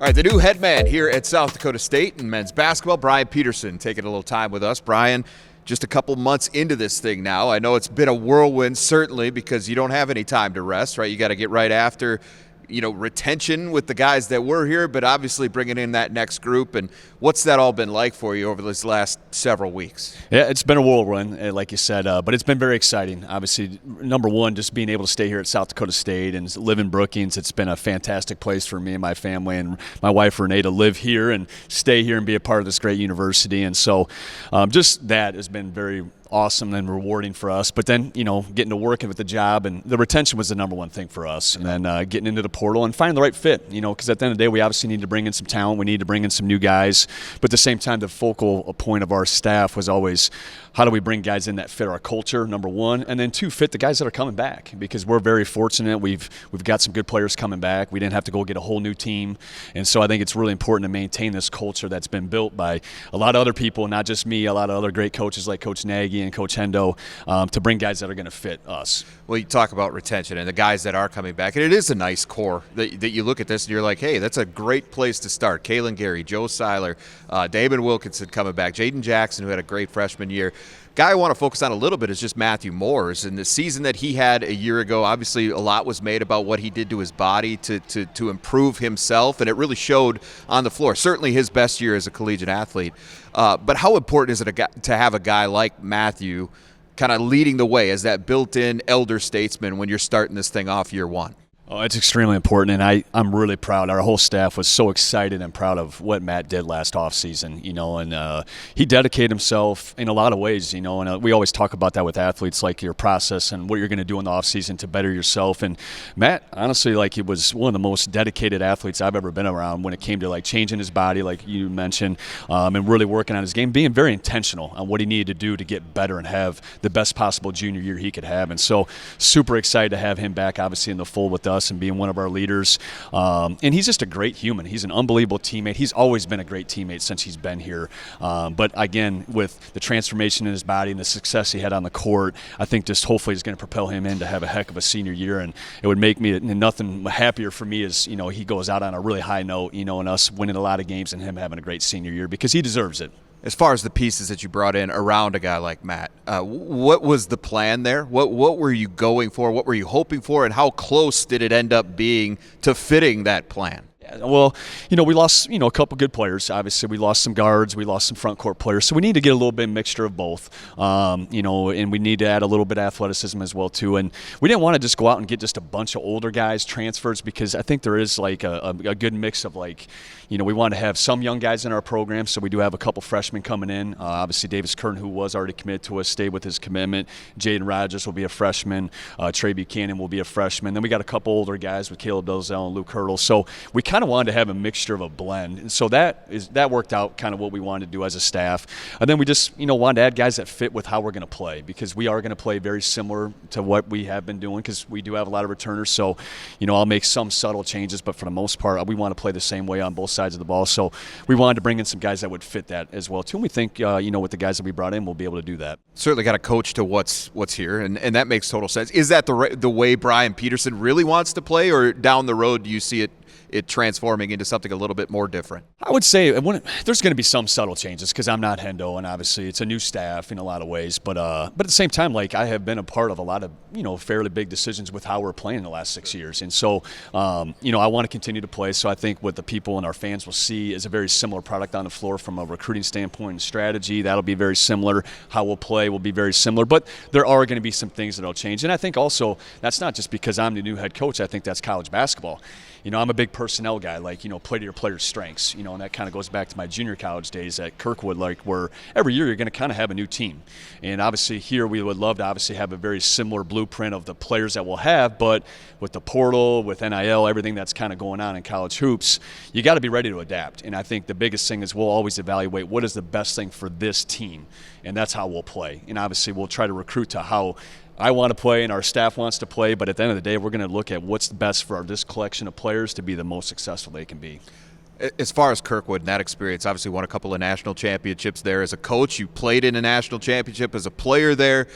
All right, the new head man here at South Dakota State in men's basketball, Bryan Petersen, taking a little time with us. Bryan, just a couple months into this thing now. I know it's been a whirlwind, certainly, because you don't have any time to rest, right? You got to get right after, retention with the guys that were here, but obviously bringing in that next group. And what's that all been like for you over these last several weeks? Yeah, it's been a whirlwind, like you said, but it's been very exciting. Obviously, number one, just being able to stay here at South Dakota State and live in Brookings. It's been a fantastic place for me and my family and my wife Renee to live here and stay here and be a part of this great university. And so just that has been very awesome and rewarding for us. But then, getting to work with the job, and the retention was the number one thing for us. And then getting into the portal and finding the right fit, because at the end of the day, we obviously need to bring in some talent. We need to bring in some new guys. But at the same time, the focal point of our staff was always, how do we bring guys in that fit our culture, number one, and then two, fit the guys that are coming back, because we're very fortunate. We've got some good players coming back. We didn't have to go get a whole new team. And so I think it's really important to maintain this culture that's been built by a lot of other people, not just me, a lot of other great coaches like Coach Nagy and Coach Hendo, to bring guys that are going to fit us. Well, you talk about retention and the guys that are coming back, and it is a nice core that you look at this and you're like, hey, that's a great place to start. Kalen Gary, Joe Seiler, Damon Wilkinson coming back, Jaden Jackson, who had a great freshman year. Guy I want to focus on a little bit is just Matthew Morris. And the season that he had a year ago, obviously a lot was made about what he did to his body to improve himself, and it really showed on the floor. Certainly his best year as a collegiate athlete. But how important is it to have a guy like Matthew kind of leading the way as that built-in elder statesman when you're starting this thing off year one? Oh, it's extremely important, and I'm really proud. Our whole staff was so excited and proud of what Matt did last offseason, and he dedicated himself in a lot of ways, and we always talk about that with athletes, like your process and what you're going to do in the offseason to better yourself. And Matt, honestly, he was one of the most dedicated athletes I've ever been around when it came to changing his body, like you mentioned, and really working on his game, being very intentional on what he needed to do to get better and have the best possible junior year he could have. And so super excited to have him back, obviously, in the fold with us and being one of our leaders. And he's just a great human. He's an unbelievable teammate. He's always been a great teammate since he's been here. But again, with the transformation in his body and the success he had on the court, I think just hopefully is going to propel him in to have a heck of a senior year. And it would make me nothing happier for me as, he goes out on a really high note, and us winning a lot of games and him having a great senior year, because he deserves it. As far as the pieces that you brought in around a guy like Matt, what was the plan there? What were you going for? What were you hoping for? And how close did it end up being to fitting that plan? Well, we lost, a couple good players. Obviously, we lost some guards, we lost some front court players. So we need to get a little bit of mixture of both, and we need to add a little bit of athleticism as well, too. And we didn't want to just go out and get just a bunch of older guys transfers, because I think there is a good mix of we want to have some young guys in our program. So we do have a couple freshmen coming in. Obviously, Davis Kern, who was already committed to us, stayed with his commitment. Jaden Rogers will be a freshman. Trey Buchanan will be a freshman. Then we got a couple older guys with Caleb Dozell and Luke Hurdle. So we kind of wanted to have a mixture of a blend, and so that worked out kind of what we wanted to do as a staff. And then we just wanted to add guys that fit with how we're going to play, because we are going to play very similar to what we have been doing, because we do have a lot of returners. So I'll make some subtle changes, but for the most part we want to play the same way on both sides of the ball. So we wanted to bring in some guys that would fit that as well too, and we think with the guys that we brought in, we'll be able to do that. Certainly got to coach to what's here, and that makes total sense. Is that the way Bryan Petersen really wants to play, or down the road do you see it transforming into something a little bit more different? I would say there's going to be some subtle changes, because I'm not Hendo, and obviously it's a new staff in a lot of ways. But at the same time, I have been a part of a lot of fairly big decisions with how we're playing the last 6 years, and so I want to continue to play. So I think what the people and our fans will see is a very similar product on the floor from a recruiting standpoint and strategy. That'll be very similar. How we'll play will be very similar, but there are going to be some things that'll change. And I think also that's not just because I'm the new head coach. I think that's college basketball. I'm a big personnel guy, play to your players' strengths, and that kind of goes back to my junior college days at Kirkwood, where every year you're going to kind of have a new team. And obviously here we would love to obviously have a very similar blueprint of the players that we'll have, but with the portal, with NIL, everything that's kind of going on in college hoops, you got to be ready to adapt. And I think the biggest thing is we'll always evaluate what is the best thing for this team, and that's how we'll play. And obviously we'll try to recruit to how I want to play and our staff wants to play, but at the end of the day, we're going to look at what's the best for this collection of players to be the most successful they can be. As far as Kirkwood and that experience, obviously won a couple of national championships there as a coach. You played in a national championship as a player there.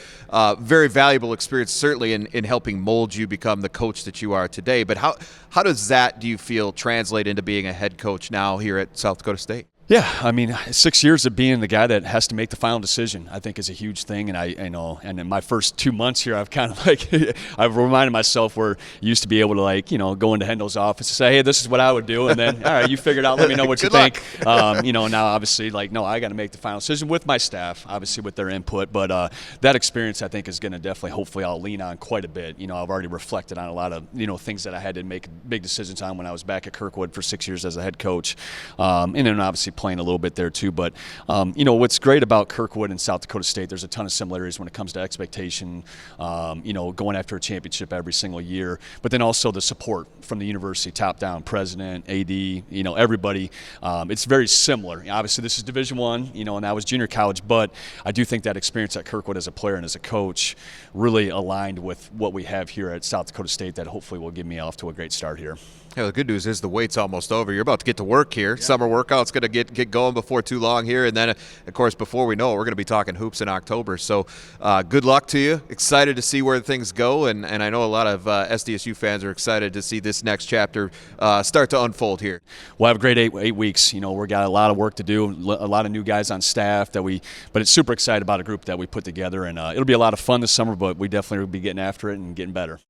Very valuable experience, certainly in helping mold you become the coach that you are today. But how does that, do you feel, translate into being a head coach now here at South Dakota State? Yeah, I mean, 6 years of being the guy that has to make the final decision, I think, is a huge thing. And and in my first 2 months here, I've kind of I've reminded myself where you used to be able to go into Hendo's office and say, hey, this is what I would do, and then all right, you figure it out. Let me know what you think. Now obviously, no, I got to make the final decision with my staff, obviously with their input. But that experience, I think, is going to definitely, hopefully, I'll lean on quite a bit. I've already reflected on a lot of things that I had to make big decisions on when I was back at Kirkwood for 6 years as a head coach, and then obviously playing a little bit there too. But what's great about Kirkwood and South Dakota State, there's a ton of similarities when it comes to expectation, going after a championship every single year, but then also the support from the university, top down, president, AD, everybody. It's very similar. Obviously this is Division I, and that was junior college, but I do think that experience at Kirkwood as a player and as a coach really aligned with what we have here at South Dakota State that hopefully will get me off to a great start here. Yeah, the good news is the wait's almost over. You're about to get to work here. Yeah. Summer workout's going to get going before too long here. And then, of course, before we know it, we're going to be talking hoops in October. So good luck to you. Excited to see where things go. And I know a lot of SDSU fans are excited to see this next chapter start to unfold here. We'll have a great 8 weeks. We've got a lot of work to do, a lot of new guys on staff but it's super excited about a group that we put together. And it'll be a lot of fun this summer, but we definitely will be getting after it and getting better.